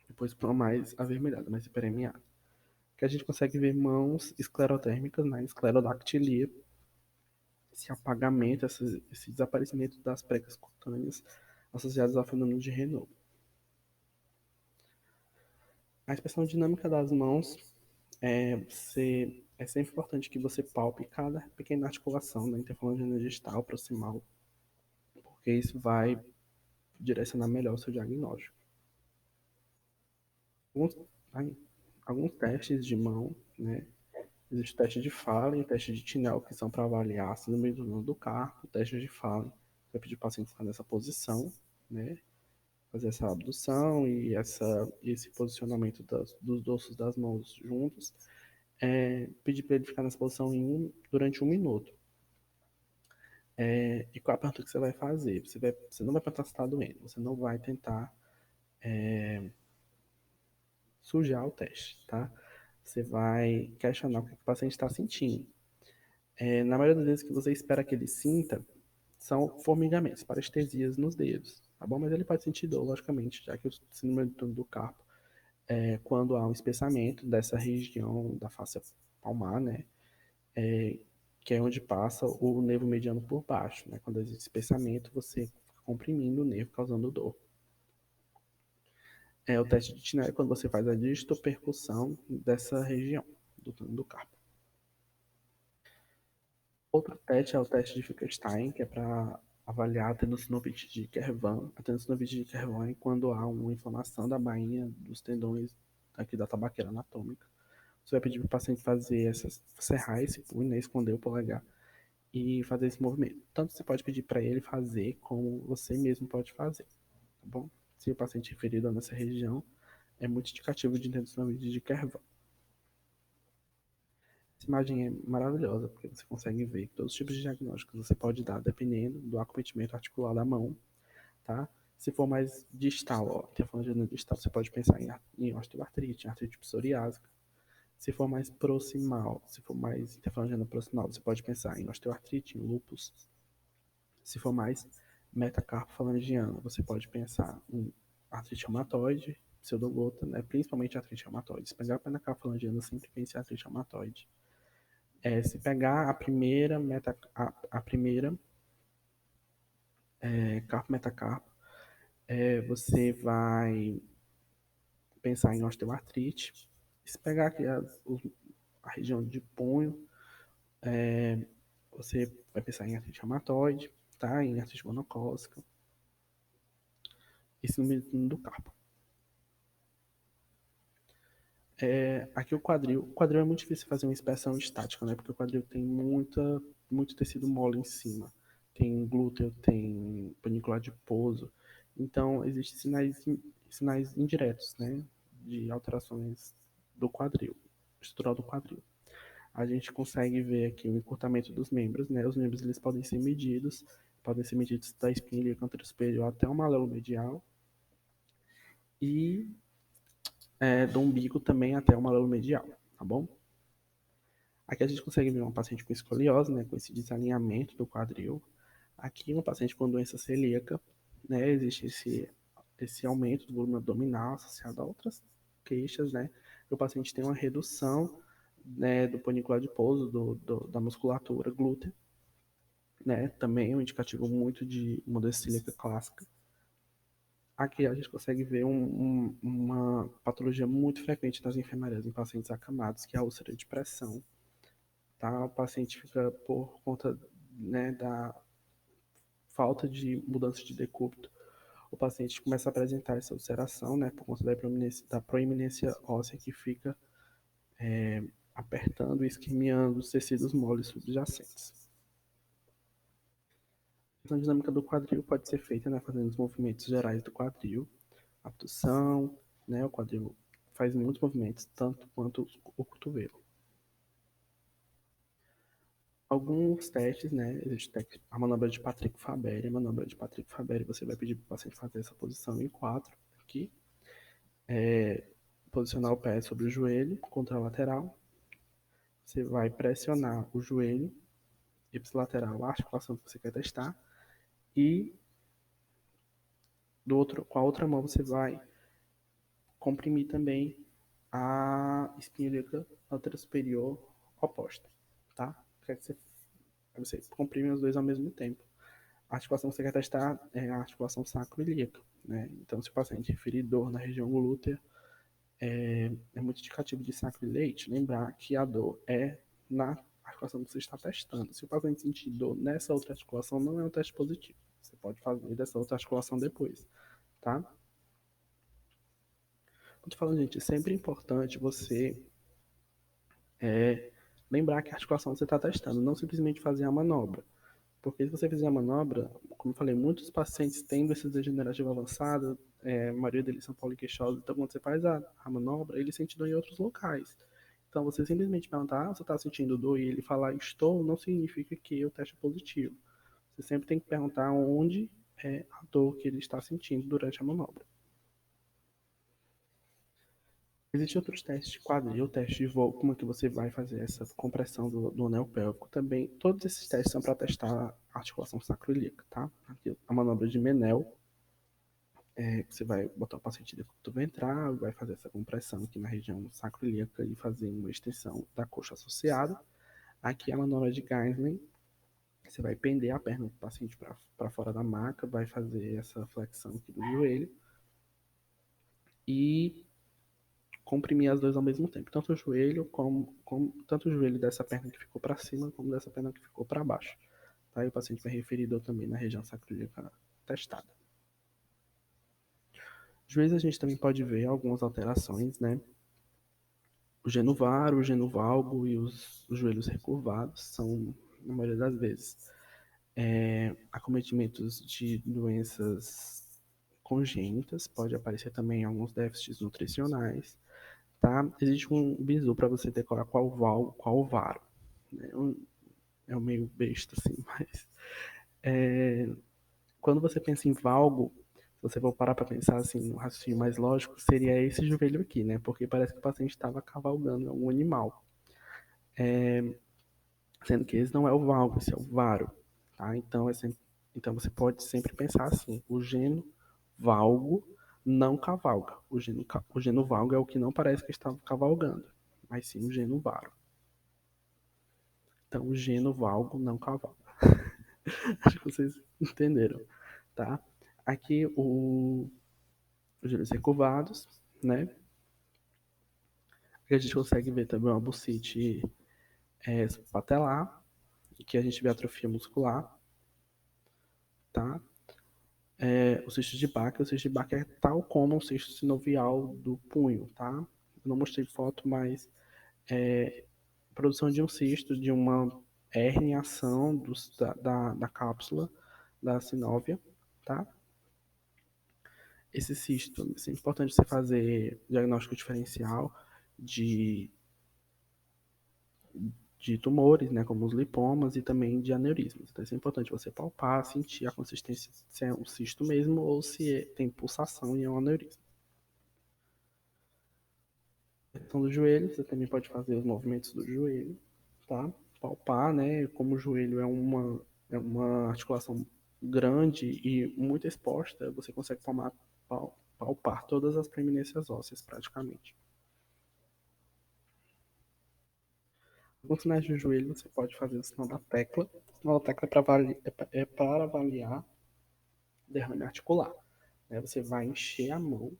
depois para uma mais avermelhada, mais hiperemiada. Que a gente consegue ver mãos esclerotérmicas na esclerodactilia, esse apagamento, esse desaparecimento das precas cutâneas associadas ao fenômeno de Renault. A inspeção dinâmica das mãos é sempre importante que você palpe cada pequena articulação da interfalangiana distal proximal, porque isso vai direcionar melhor o seu diagnóstico. Alguns, alguns testes de mão, né? Existe o teste de Fallen e o teste de Tinel, que são para avaliar a síndrome do nó do carpo. O teste de Fallen vai pedir o paciente ficar nessa posição, né? Fazer essa abdução e esse posicionamento dos dorsos das mãos juntos. Pedir para ele ficar nessa posição durante 1 minuto. E qual a pergunta que você vai fazer? Você não vai perguntar se está doendo, você não vai tentar sujar o teste, tá? Você vai questionar o que o paciente está sentindo. Na maioria das vezes que você espera que ele sinta, são formigamentos, parestesias nos dedos, tá bom? Mas ele pode sentir dor, logicamente, já que o síndrome do túnel do carpo quando há um espessamento dessa região da face palmar, né? Que é onde passa o nervo mediano por baixo, né? Quando existe espessamento, você fica comprimindo o nervo, causando dor. O teste de Tinel é quando você faz a distopercussão dessa região do túnel do carpo. Outro teste é o teste de Finkelstein, que é para avaliar a tendinocinobite de Kervan. A tendinocinobite de Kervan é quando há uma inflamação da bainha dos tendões aqui da tabaqueira anatômica. Você vai pedir para o paciente fazer serrar esse punho, né, esconder o polegar e fazer esse movimento. Tanto você pode pedir para ele fazer, como você mesmo pode fazer, tá bom? Se o paciente é ferido nessa região, é muito indicativo de tendinocinobite de Kervan. Essa imagem é maravilhosa, porque você consegue ver todos os tipos de diagnósticos que você pode dar, dependendo do acometimento articular da mão, tá? Se for mais distal, ó, tem a falangiana distal, você pode pensar em osteoartrite, em artrite psoriásica. Se for mais proximal, se for mais interfalangiana proximal, você pode pensar em osteoartrite, em lúpus. Se for mais metacarpofalangiana, você pode pensar em artrite reumatoide, pseudogota, né? Principalmente artrite reumatoide. Se pegar a metacarpofalangiana, sempre pense em artrite reumatoide. Se pegar a primeira a primeira carpo metacarpo, você vai pensar em osteoartrite. Se pegar aqui a região de punho, você vai pensar em artrite reumatoide, tá? Em artrite gonocócica. Isso no meio do carpo. Aqui o quadril é muito difícil fazer uma inspeção estática, né? Porque o quadril tem muito tecido mole em cima. Tem glúteo, tem panícula adiposo. Então, existem sinais indiretos, né? De alterações do quadril, estrutural do quadril. A gente consegue ver aqui o encurtamento dos membros, né? Os membros eles podem ser medidos da espinha ilíaca anterior superior até o malelo medial e do umbigo também até o malelo medial, tá bom? Aqui a gente consegue ver uma paciente com escoliose, né, com esse desalinhamento do quadril. Aqui uma paciente com doença celíaca, né, existe esse aumento do volume abdominal associado a outras queixas, né? O paciente tem uma redução, né, do panículo adiposo, da musculatura glútea, né? Também é um indicativo muito de uma doença celíaca clássica. Aqui a gente consegue ver uma patologia muito frequente nas enfermarias em pacientes acamados, que é a úlcera de pressão, tá? O paciente fica por conta, né, da falta de mudança de decúbito. O paciente começa a apresentar essa ulceração, né, por conta da proeminência óssea que fica apertando e isquemiando os tecidos moles subjacentes. A dinâmica do quadril pode ser feita, né, fazendo os movimentos gerais do quadril, abdução, né, o quadril faz muitos movimentos, tanto quanto o cotovelo. Alguns testes, né? Existe a manobra de Patrick Faber. A manobra de Patrick Faber, você vai pedir para o paciente fazer essa posição em 4 aqui. Posicionar o pé sobre o joelho, contralateral. Você vai pressionar o joelho ipsilateral, a articulação que você quer testar. E com a outra mão você vai comprimir também a espinha ilíaca lateral superior oposta, tá? Quer que você comprime os dois ao mesmo tempo. A articulação que você quer testar é a articulação sacroiliaca, né? Então, se o paciente referir dor na região glútea, é muito indicativo de sacroileite. Lembrar que a dor é na articulação que você está testando. Se o paciente sentir dor nessa outra articulação, não é um teste positivo. Você pode fazer dessa outra articulação depois, tá? Quando falando, gente, é sempre importante você lembrar que a articulação você está testando, não simplesmente fazer a manobra. Porque se você fizer a manobra, como eu falei, muitos pacientes têm doença degenerativa avançada, a maioria deles são poliqueixosos, então quando você faz a manobra, ele sente dor em outros locais. Então você simplesmente perguntar, você está sentindo dor, e ele falar estou, não significa que o teste é positivo. Você sempre tem que perguntar onde é a dor que ele está sentindo durante a manobra. Existem outros testes de quadril, teste de Volkmann, que você vai fazer essa compressão do anel pélvico também. Todos esses testes são para testar a articulação sacroiliaca, tá? Aqui, a manobra de Menel, você vai botar o paciente de decúbito ventral, vai fazer essa compressão aqui na região sacroiliaca e fazer uma extensão da coxa associada. Aqui a manobra de Geislin, você vai pender a perna do paciente para fora da maca, vai fazer essa flexão aqui do joelho e comprimir as duas ao mesmo tempo, tanto o joelho tanto o joelho dessa perna que ficou para cima como dessa perna que ficou para baixo. Tá? E o paciente vai referir dor também na região sacroiliaca testada. Joelhos a gente também pode ver algumas alterações, né? O genuvar, o genuvalgo e os joelhos recurvados são, na maioria das vezes, acometimentos de doenças congênitas, pode aparecer também alguns déficits nutricionais, tá? Existe um bizu para você decorar qual varo. Né? É um meio besta, assim, mas quando você pensa em valgo, se você for parar para pensar assim, no raciocínio mais lógico, seria esse joelho aqui, né? Porque parece que o paciente estava cavalgando algum animal. Sendo que esse não é o valgo, esse é o varo. Tá? Então você pode sempre pensar assim, o geno valgo não cavalga. O geno valgo é o que não parece que está cavalgando, mas sim o geno varo. Então o geno valgo não cavalga. Acho que vocês entenderam, tá? Aqui os joelhos recurvados, né? Aqui a gente consegue ver também uma bursite patelar, que a gente vê atrofia muscular, tá? O cisto de Bach é tal como um cisto sinovial do punho, tá? Eu não mostrei foto, mas a produção de um cisto, de uma herniação da cápsula da sinóvia, tá? Esse cisto, assim, é importante você fazer diagnóstico diferencial de, de tumores, né, como os lipomas e também de aneurismas. Então, isso é importante você palpar, sentir a consistência se é um cisto mesmo ou se tem pulsação e é um aneurisma. Questão do joelho, você também pode fazer os movimentos do joelho, tá? Palpar, né? Como o joelho é uma articulação grande e muito exposta, você consegue palpar todas as preeminências ósseas praticamente. Alguns sinais do joelho você pode fazer o sinal da tecla. O sinal da tecla é para avaliar derrame articular. Né? Você vai encher a mão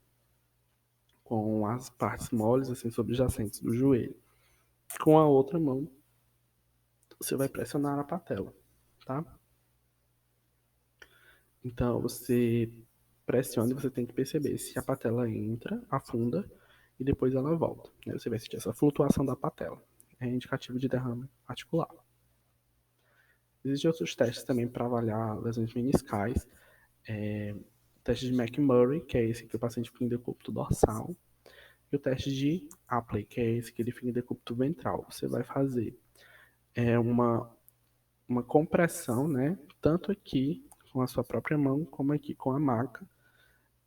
com as partes moles, assim, subjacentes do joelho. Com a outra mão, você vai pressionar a patela, tá? Então, você pressiona e você tem que perceber se a patela entra, afunda e depois ela volta. Né? Você vai sentir essa flutuação da patela. É indicativo de derrame articular. Existem outros testes também para avaliar lesões meniscais. O teste de McMurray, que é esse que o paciente fica em decúbito dorsal. E o teste de Apley, que é esse que ele fica em decúbito ventral. Você vai fazer uma compressão, né? Tanto aqui com a sua própria mão, como aqui com a maca.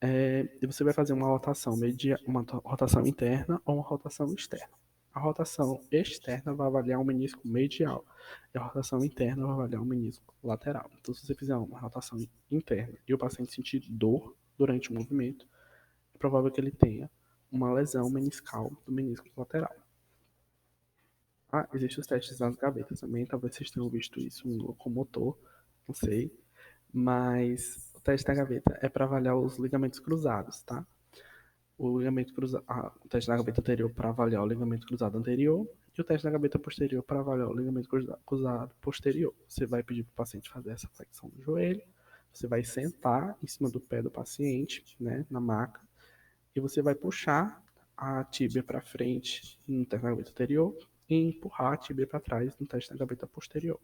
E você vai fazer uma rotação interna ou uma rotação externa. A rotação externa vai avaliar o menisco medial e a rotação interna vai avaliar o menisco lateral. Então, se você fizer uma rotação interna e o paciente sentir dor durante o movimento, é provável que ele tenha uma lesão meniscal do menisco lateral. Existem os testes nas gavetas também, talvez vocês tenham visto isso no locomotor, não sei. Mas o teste da gaveta é para avaliar os ligamentos cruzados, tá? O teste da gaveta anterior para avaliar o ligamento cruzado anterior e o teste da gaveta posterior para avaliar o ligamento cruzado posterior. Você vai pedir para o paciente fazer essa flexão do joelho, você vai sentar em cima do pé do paciente, né, na maca, e você vai puxar a tíbia para frente no teste da gaveta anterior e empurrar a tíbia para trás no teste da gaveta posterior.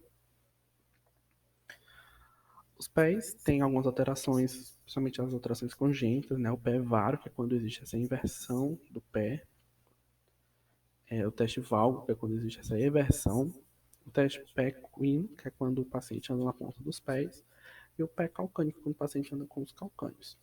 Os pés têm algumas alterações, principalmente as alterações congênitas, né? O pé varo, que é quando existe essa inversão do pé. O teste valgo, que é quando existe essa eversão. O teste pé queen, que é quando o paciente anda na ponta dos pés. E o pé calcâneo, que é quando o paciente anda com os calcâneos.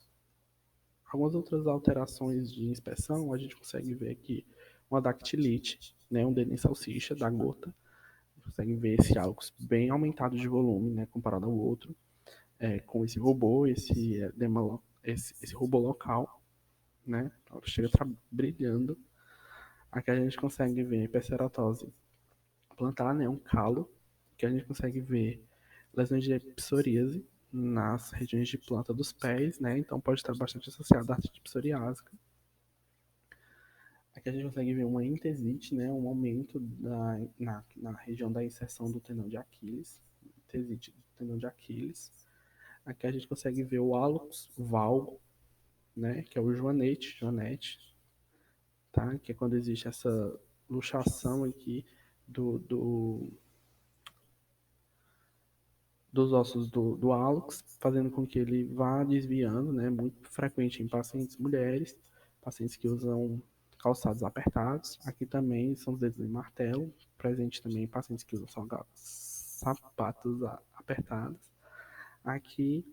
Algumas outras alterações de inspeção, a gente consegue ver aqui uma dactilite, né? Um dedo em salsicha da gota. A gente consegue ver esse hálux bem aumentado de volume, né? Comparado ao outro. Com esse robô, esse robô local, né? Chega a estar brilhando. Aqui a gente consegue ver hiperceratose plantar, né? Um calo, que a gente consegue ver lesões de psoríase nas regiões de planta dos pés, né? Então pode estar bastante associado à artrite psoriásica. Aqui a gente consegue ver uma intesite, né, um aumento na região da inserção do tendão de Aquiles, intesite do tendão de Aquiles. Aqui a gente consegue ver o hallux valgo, né, que é o joanete, tá, que é quando existe essa luxação aqui do, do dos ossos do hálux, fazendo com que ele vá desviando, né? Muito frequente em pacientes mulheres, pacientes que usam calçados apertados. Aqui também são os dedos de martelo, presente também em pacientes que usam sapatos apertados. Aqui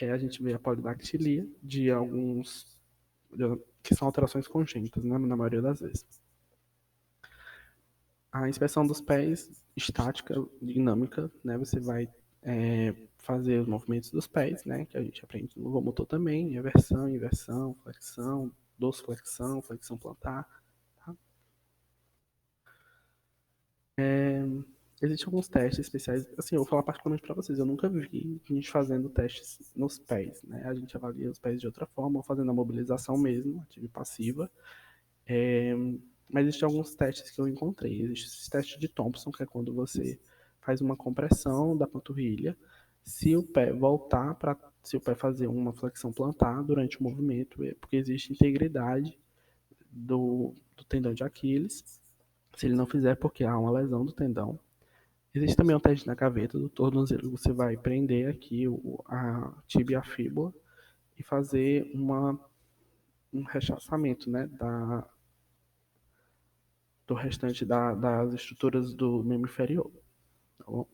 a gente vê a polidactilia de alguns que são alterações congênitas, né, na maioria das vezes. A inspeção dos pés, estática, dinâmica, né? Você vai fazer os movimentos dos pés, né? Que a gente aprende no locomotor também, eversão, inversão, flexão, dorsiflexão, flexão plantar. Tá? Existem alguns testes especiais, assim, eu vou falar particularmente para vocês, eu nunca vi gente fazendo testes nos pés, né? A gente avalia os pés de outra forma, ou fazendo a mobilização mesmo, ativa e passiva. É, mas existem alguns testes que eu encontrei. Existe esse teste de Thompson, que é quando você faz uma compressão da panturrilha. Se o pé voltar para. Se o pé fazer uma flexão plantar durante o movimento, é porque existe integridade do tendão de Aquiles. Se ele não fizer, é porque há uma lesão do tendão. Existe também um teste na gaveta do tornozelo. Você vai prender aqui a tibia e a fíbula e fazer um rechaçamento, né, do restante das estruturas do membro inferior. Tá bom?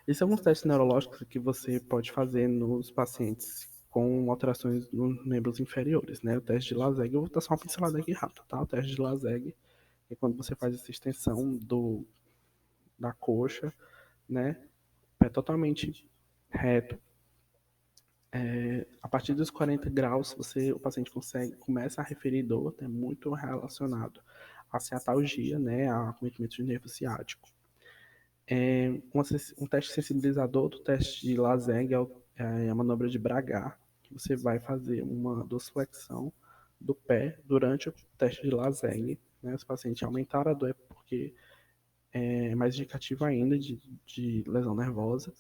Esses são alguns testes neurológicos que você pode fazer nos pacientes com alterações nos membros inferiores, né? O teste de Laseg, eu vou dar só uma pincelada aqui rápido, tá? O teste de Laseg é quando você faz essa extensão da coxa, né? É totalmente reto. A partir dos 40 graus, o paciente começa a referir dor, é muito relacionado à ciatalgia, né? A acometimento de nervo ciático. Um teste sensibilizador do teste de Laseg é a manobra de Bragar, que você vai fazer uma dorsiflexão do pé durante o teste de Laseg. Né? Se o paciente aumentar a dor é porque é mais indicativo ainda de lesão nervosa.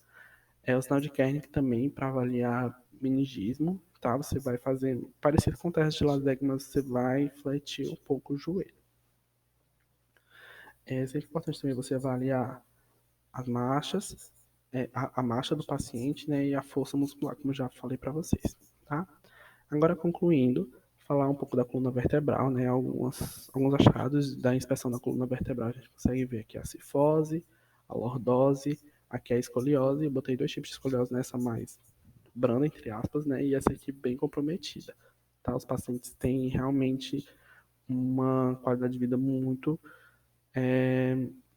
O sinal de Kernick também para avaliar meningismo, tá? Você vai fazer parecido com o teste de Laseg, mas você vai fletir um pouco o joelho. É sempre importante também você avaliar as marchas, a marcha do paciente, né, e a força muscular, como eu já falei para vocês, tá? Agora, concluindo, falar um pouco da coluna vertebral, né, alguns achados da inspeção da coluna vertebral, a gente consegue ver aqui a cifose, a lordose, aqui a escoliose, eu botei dois tipos de escoliose nessa mais branda, entre aspas, né, e essa aqui bem comprometida, tá? Os pacientes têm realmente uma qualidade de vida muito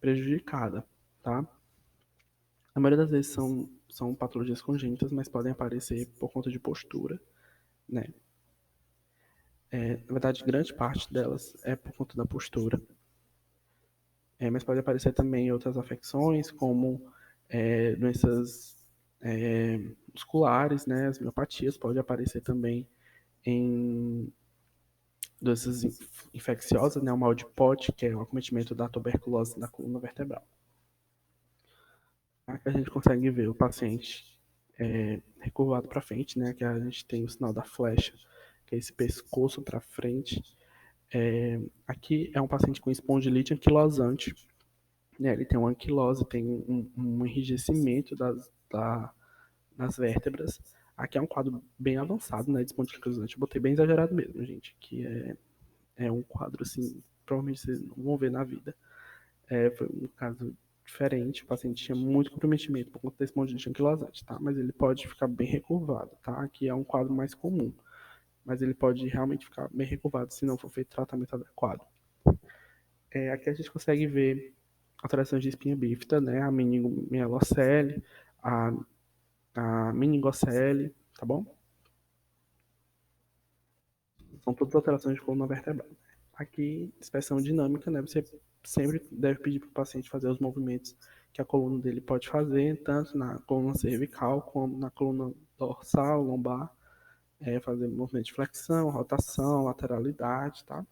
prejudicada, tá? A maioria das vezes são patologias congênitas, mas podem aparecer por conta de postura, né? Na verdade, grande parte delas é por conta da postura, mas pode aparecer também outras afecções, como doenças musculares, né? As miopatias pode aparecer também em doenças infecciosas, né? O mal de Pote, que é o acometimento da tuberculose da coluna vertebral. Aqui a gente consegue ver o paciente recurvado para frente, né? Que a gente tem o sinal da flecha, que é esse pescoço para frente. Aqui é um paciente com espondilite anquilosante, né? Ele tem uma anquilose, tem um enrijecimento das vértebras. Aqui é um quadro bem avançado, né? De espondilite anquilosante. Eu botei bem exagerado mesmo, gente, que é um quadro assim, provavelmente vocês não vão ver na vida. Foi um caso diferente, o paciente tinha muito comprometimento por conta desse espondilite anquilosante, tá? Mas ele pode ficar bem recurvado, tá? Aqui é um quadro mais comum, mas ele pode realmente ficar bem recurvado se não for feito tratamento adequado. Aqui a gente consegue ver alterações de espinha bífida, né? A meningomielocele, a, a meningocele, tá bom? São todas alterações de coluna vertebral. Aqui, inspeção dinâmica, né? Você sempre deve pedir para o paciente fazer os movimentos que a coluna dele pode fazer, tanto na coluna cervical como na coluna dorsal, lombar, fazer movimento de flexão, rotação, lateralidade, tá?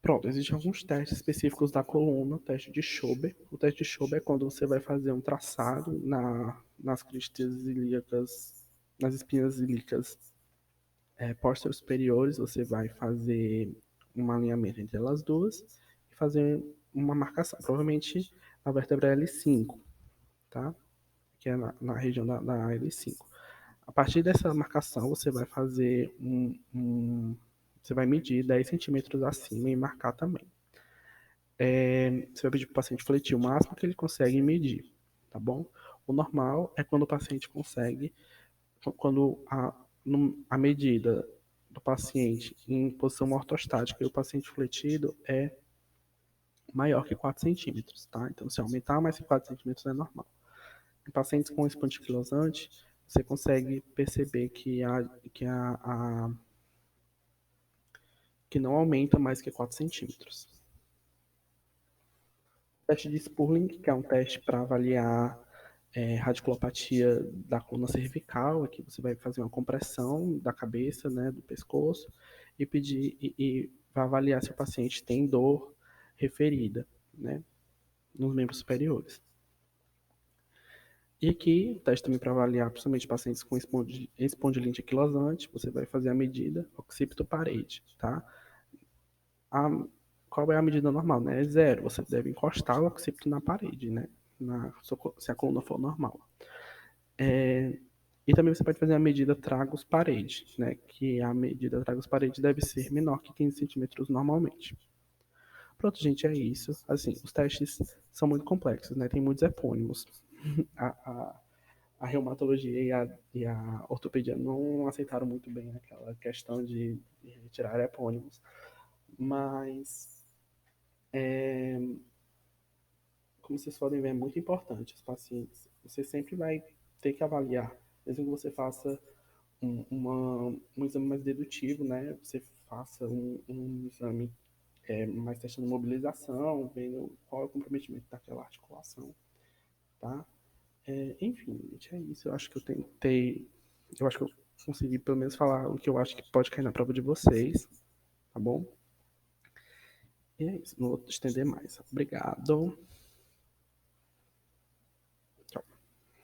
Pronto, existem alguns testes específicos da coluna, o teste de Schober. O teste de Schober é quando você vai fazer um traçado nas cristas ilíacas, nas espinhas ilíacas posteriores superiores, você vai fazer um alinhamento entre elas duas e fazer uma marcação, provavelmente na vértebra L5, tá? Que é na região da L5. A partir dessa marcação, você vai fazer você vai medir 10 centímetros acima e marcar também. Você vai pedir para o paciente fletir o máximo que ele consegue medir, tá bom? O normal é quando o paciente consegue, quando a medida do paciente em posição ortostática e o paciente fletido é maior que 4 centímetros, tá? Então, se aumentar mais que 4 centímetros é normal. Em pacientes com espondiquilosante, você consegue perceber que não aumenta mais que 4 centímetros. Teste de Spurling, que é um teste para avaliar radiculopatia da coluna cervical, aqui você vai fazer uma compressão da cabeça, né, do pescoço, e pedir e vai avaliar se o paciente tem dor referida, né, nos membros superiores. E aqui, teste também para avaliar, principalmente pacientes com espondilite anquilosante, você vai fazer a medida occipito-parede, tá? A, qual é a medida normal, né? É 0. Você deve encostar o occipito na parede, né? Se a coluna for normal. E também você pode fazer a medida tragus-parede, né? Que a medida tragus-parede deve ser menor que 15 centímetros normalmente. Pronto, gente, é isso. Assim, os testes são muito complexos, né? Tem muitos epônimos. a, a, a reumatologia e a ortopedia não aceitaram muito bem aquela questão de retirar epônimos. Mas, como vocês podem ver, é muito importante os pacientes. Você sempre vai ter que avaliar, mesmo que você faça um exame mais dedutivo, né? Você faça um exame mais testando mobilização, vendo qual é o comprometimento daquela articulação, tá? Enfim, gente, é isso. Eu acho que eu acho que eu consegui pelo menos falar o que eu acho que pode cair na prova de vocês, tá bom? E é isso, não vou estender mais. Obrigado.